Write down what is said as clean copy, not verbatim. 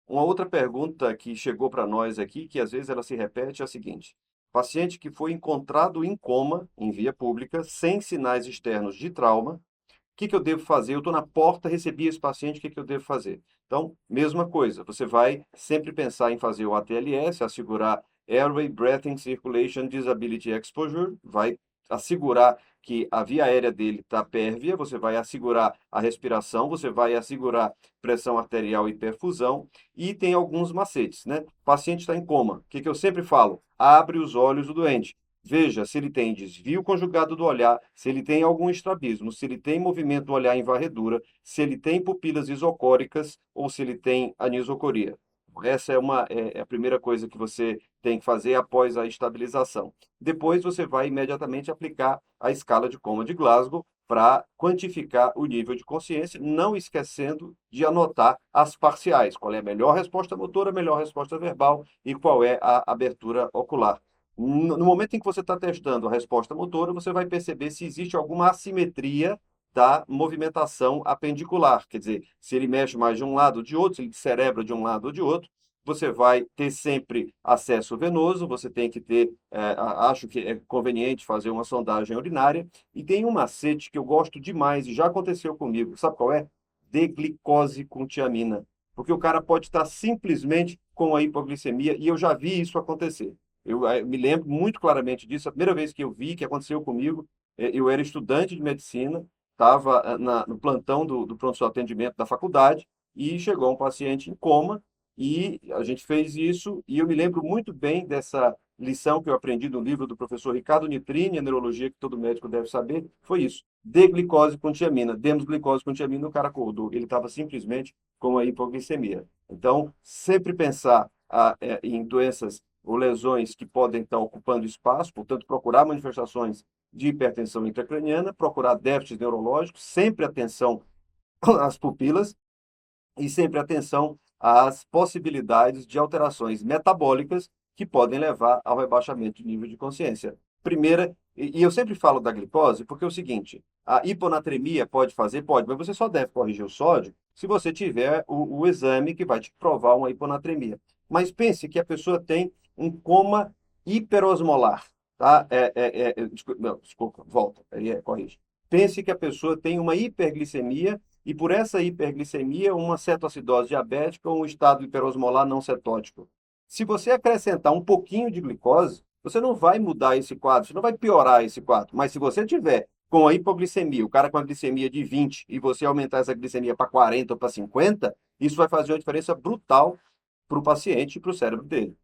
Uma outra pergunta que chegou para nós aqui, que às vezes ela se repete, é a seguinte: paciente que foi encontrado em coma, em via pública, sem sinais externos de trauma, o que que eu devo fazer? Eu estou na porta, recebi esse paciente, o que que eu devo fazer? Então, mesma coisa, você vai sempre pensar em fazer o ATLS, assegurar Airway, Breathing, Circulation, Disability Exposure, vai assegurar que a via aérea dele está pérvia, você vai assegurar a respiração, você vai assegurar pressão arterial e perfusão, e tem alguns macetes, né? O paciente está em coma, o que que eu sempre falo? Abre os olhos do doente. Veja se ele tem desvio conjugado do olhar, se ele tem algum estrabismo, se ele tem movimento do olhar em varredura, se ele tem pupilas isocóricas ou se ele tem anisocoria. Essa é a primeira coisa que você tem que fazer após a estabilização. Depois você vai imediatamente aplicar a escala de coma de Glasgow para quantificar o nível de consciência, não esquecendo de anotar as parciais, qual é a melhor resposta motora, a melhor resposta verbal e qual é a abertura ocular. No momento em que você está testando a resposta motora, você vai perceber se existe alguma assimetria da movimentação apendicular. Quer dizer, se ele mexe mais de um lado ou de outro, se ele cerebra de um lado ou de outro, você vai ter sempre acesso venoso, você tem que ter, acho que é conveniente fazer uma sondagem urinária, e tem um macete que eu gosto demais, e já aconteceu comigo, sabe qual é? Deglicose com tiamina. Porque o cara pode estar simplesmente com a hipoglicemia, e eu já vi isso acontecer. Eu me lembro muito claramente disso. A primeira vez que eu vi que aconteceu comigo, eu era estudante de medicina, estava no plantão do pronto atendimento da faculdade e chegou um paciente em coma e a gente fez isso e eu me lembro muito bem dessa lição que eu aprendi do livro do professor Ricardo Nitrini, a neurologia que todo médico deve saber, foi isso. Dê glicose com tiamina. Demos glicose com tiamina, o cara acordou. Ele estava simplesmente com a hipoglicemia. Então, sempre pensar em doenças ou lesões que podem estar ocupando espaço, portanto, procurar manifestações de hipertensão intracraniana, procurar déficits neurológicos, sempre atenção às pupilas e sempre atenção às possibilidades de alterações metabólicas que podem levar ao rebaixamento de nível de consciência. Primeira, e eu sempre falo da glicose porque é o seguinte, a hiponatremia pode fazer? Pode, mas você só deve corrigir o sódio se você tiver o exame que vai te provar uma hiponatremia. Mas pense que a pessoa tem um coma hiperosmolar, tá? Desculpa, não, desculpa, volta, corrige. Pense que a pessoa tem uma hiperglicemia e por essa hiperglicemia, uma cetoacidose diabética ou um estado hiperosmolar não cetótico. Se você acrescentar um pouquinho de glicose, você não vai mudar esse quadro, você não vai piorar esse quadro. Mas se você tiver com a hipoglicemia, o cara com a glicemia de 20 e você aumentar essa glicemia para 40 ou para 50, isso vai fazer uma diferença brutal para o paciente e para o cérebro dele.